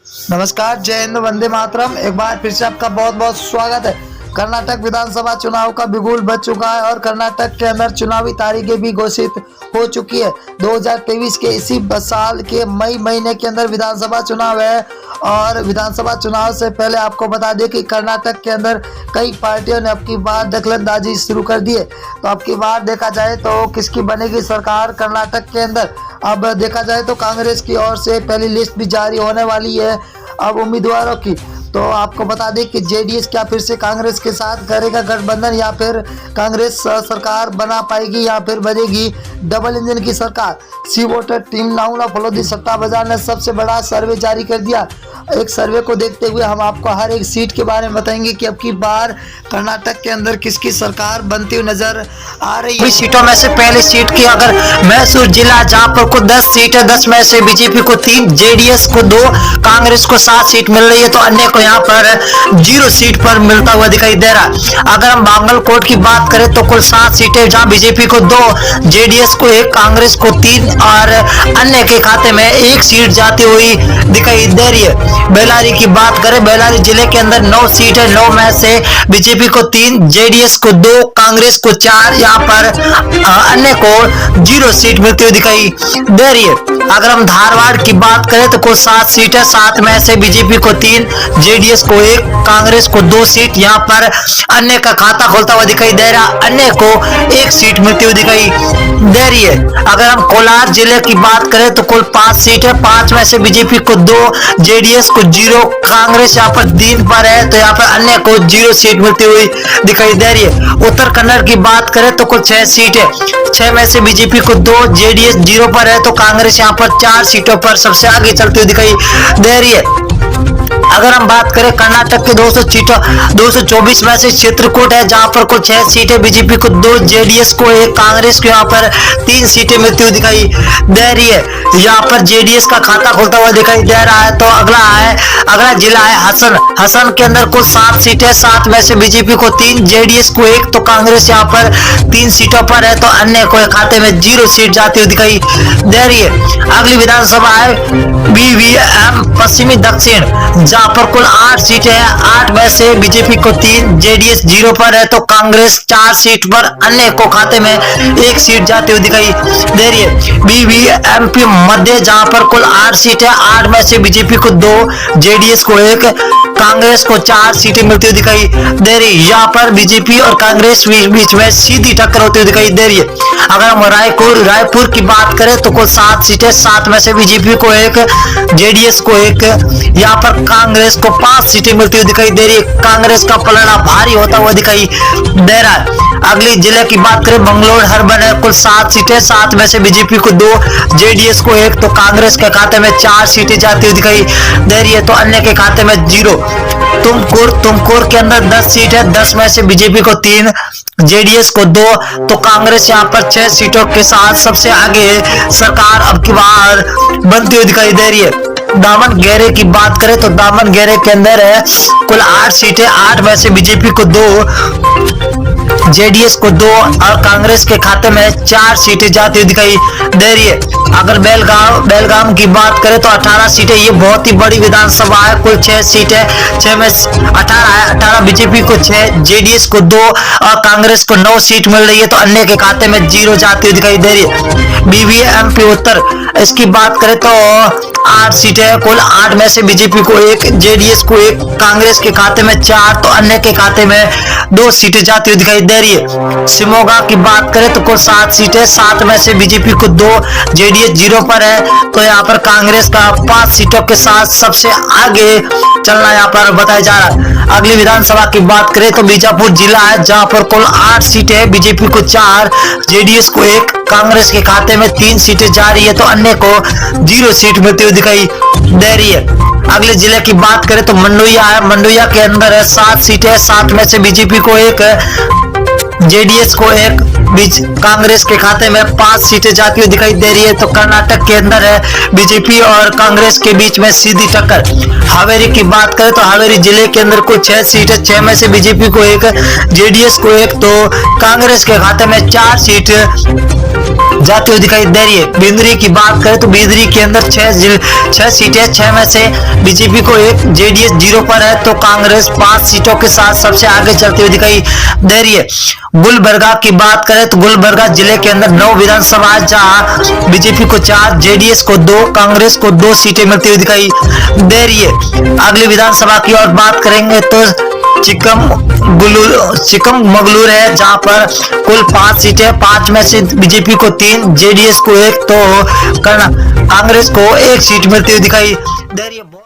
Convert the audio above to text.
नमस्कार, जय हिंद, वंदे मातरम। एक बार फिर से आपका बहुत बहुत स्वागत है। कर्नाटक विधानसभा चुनाव का बिगुल बज चुका है और कर्नाटक के अंदर चुनावी तारीखें भी घोषित हो चुकी है। 2023 के इसी साल के मई महीने के अंदर विधानसभा चुनाव है और विधानसभा चुनाव से पहले आपको बता दें कि कर्नाटक के अंदर कई पार्टियों ने अब की बार दखलंदाजी शुरू कर दी है। तो अब की बार देखा जाए तो किसकी बनेगी सरकार कर्नाटक के अंदर। अब देखा जाए तो कांग्रेस की ओर से पहली लिस्ट भी जारी होने वाली है अब उम्मीदवारों की। तो आपको बता दें कि जेडीएस क्या फिर से कांग्रेस के साथ करेगा गठबंधन या फिर कांग्रेस सरकार बना पाएगी या फिर बनेगी डबल इंजन की सरकार। सी वोटर टीम नाउला फलोदी सट्टा बाजार ने सबसे बड़ा सर्वे जारी कर दिया। एक सर्वे को देखते हुए हम आपको हर एक सीट के बारे में बताएंगे कि अब की बार कर्नाटक के अंदर किसकी सरकार बनती हुई नजर आ रही है। सीटों में से पहली सीट की अगर मैसूर जिला जहां पर को 10 सीट है, 10 में से बीजेपी को 3, जेडीएस को 2, कांग्रेस को 7 सीट मिल रही है तो अन्य को यहाँ पर 0 सीट पर मिलता हुआ दिखाई दे रहा है। अगर हम बांगलकोट की बात करें तो कुल 7 सीटें जहां बीजेपी को 2, जेडीएस को 1, कांग्रेस को 3 और अन्य के खाते में 1 सीट जाती हुई दिखाई दे रही है। बेल्लारी की बात करें, बेल्लारी जिले के अंदर 9 सीट है, 9 में से बीजेपी को 3, जेडीएस को 2, कांग्रेस को 4, यहाँ पर अन्य को 0 सीट मिलती हुई दिखाई दे रही है। अगर हम धारवाड़ की बात करें तो कुल 7 सीट है, 7 में से बीजेपी को 3, जेडीएस को 1, कांग्रेस को 2 सीट, यहाँ पर अन्य का खाता खोलता हुआ दिखाई दे रहा, अन्य को 1 सीट मिलती हुई दिखाई दे रही है। अगर हम कोलार जिले की बात करें तो कुल 5 सीट है, 5 में से बीजेपी को 2, जेडीएस को 0, कांग्रेस यहाँ पर 3 पर है तो यहाँ पर अन्य को 0 सीट मिलती हुई दिखाई दे रही है। उत्तर कन्नड़ की बात करें तो कुल 6 सीट है, 6 में से बीजेपी को 2, जेडीएस 0 पर है तो कांग्रेस यहाँ पर 4 सीटों पर सबसे आगे चलती हुई दिखाई दे रही है। अगर हम बात करें कर्नाटक के 224 में से चित्रकूट है जहां पर कुल 6 सीटें, बीजेपी को 2, जेडीएस को 1, कांग्रेस को यहाँ पर 3 सीटें मिलती हुई दिखाई दे रही है। यहाँ पर जेडीएस का खाता खुलता हुआ दिखाई दे रहा है। तो अगला जिला है हसन के अंदर कुल 7 सीटें, 7 में से बीजेपी को 3, जेडीएस को 1 तो कांग्रेस यहाँ पर 3 सीटों पर है तो अन्य को खाते में 0 सीट जाती हुई दिखाई दे रही है। अगली विधानसभा है बीवीएम पश्चिमी दक्षिण जहां पर कुल 8 सीटें हैं, 8 में से बीजेपी को 3, जेडीएस 0 पर है तो कांग्रेस 4 सीट पर, अन्य को खाते में 1 सीट जाती हुई दिखाई दे रही है। बीवीएमपी मध्य जहां पर कुल 8 सीटें, 8 में से बीजेपी को 2, जेडीएस को 1, कांग्रेस को 4 सीटें मिलती हुई दिखाई दे रही है। यहाँ पर बीजेपी और कांग्रेस बीच में सीधी टक्कर होती हुई दिखाई दे रही है। अगर हम रायपुर की बात करें तो कुल 7 सीटें, 7 में से बीजेपी को 1, जेडीएस को 1, यहाँ पर कांग्रेस को 5 सीटें मिलती हुई दिखाई दे रही है। कांग्रेस का पलड़ा भारी होता हुआ दिखाई दे रहा है। अगली जिले की बात करें बंगलोर हर्बन है, कुल 7 सीटें, 7 में से बीजेपी को 2, जेडीएस को 1 तो कांग्रेस के खाते में 4 सीटें जाती हुई दिखाई दे रही है तो अन्य के खाते में 0। तुमकुर के अंदर 10 सीट है, 10 में से बीजेपी को 3, जेडीएस को 2 तो कांग्रेस यहाँ पर 6 सीटों के साथ सबसे आगे सरकार अब की बार बनती हुई दिखाई दे रही है। दामनगेरे की बात करें तो दामनगेरे के अंदर है कुल 8 सीटें, 8 में से बीजेपी को 2, जेडीएस को 2 और कांग्रेस के खाते में 4 सीटें जाती हुई दिखाई दे रही है। अगर बेलगाम की बात करें तो 18 सीटें, ये बहुत ही बड़ी विधानसभा है, कुल 6 सीटें, 6 में 18 है, 18 बीजेपी को 6, जेडीएस को 2 और कांग्रेस को 9 सीट मिल रही है तो अन्य के खाते में 0 जाती हुई दिखाई दे रही है। बीवीएमपी उत्तर इसकी बात करें तो 8 सीटें, कुल 8 में से बीजेपी को 1, जेडीएस को 1, कांग्रेस के खाते में 4 तो अन्य के खाते में 2 सीटें जाती हुई दिखाई दे रही है। शिमोगा की बात करें तो कुल 7 सीटें, 7 में से बीजेपी को 2, जेडीएस 0 पर है तो यहाँ पर कांग्रेस का 5 सीटों के साथ सबसे आगे चलना यहाँ पर बताया जा रहा है। अगली विधानसभा की बात करें तो बीजापुर जिला है जहां पर कुल 8 सीटें, बीजेपी को 4, जेडीएस को 1, कांग्रेस के खाते में 3 सीटें जा रही है तो अन्य को 0 सीट मिलती हुई दिखाई दे रही है। अगले जिले की बात करें तो मंडुया है, मंडुया के अंदर है 7 सीटें, 7 में से बीजेपी को 1, जेडीएस को 1, बीच कांग्रेस के खाते में 5 सीटें जाती हुई दिखाई दे रही है तो कर्नाटक के अंदर है बीजेपी और कांग्रेस के बीच में सीधी टक्कर। हावेरी की बात करें तो हावेरी जिले के अंदर कुल 6 सीटें, 6 में से बीजेपी को 1, जेडीएस को 1 तो कांग्रेस के खाते में 4 सीट जाती हुई दिखाई दे रही है। बिंदरी की बात करें तो बिंदरी के अंदर 6 सीटें, 6 में से बीजेपी को 1, जेडीएस 0 पर है, तो कांग्रेस 5 सीटों के साथ सबसे आगे चलती हुई दिखाई दे रही है। गुलबर्गा की बात करें तो गुलबर्गा जिले के अंदर 9 विधानसभा है, जहां बीजेपी को 4, जेडीएस को 2, कांग्रेस को 2 सीटें मिलती हुई दिखाई दे रही है। अगली विधानसभा की और बात करेंगे तो चिकमगलूर है, जहां पर कुल 5 सीटें, 5 में से बीजेपी को 3, जेडीएस को 1, तो कांग्रेस को 1 सीट मिलती हुई दिखाई दे रही है।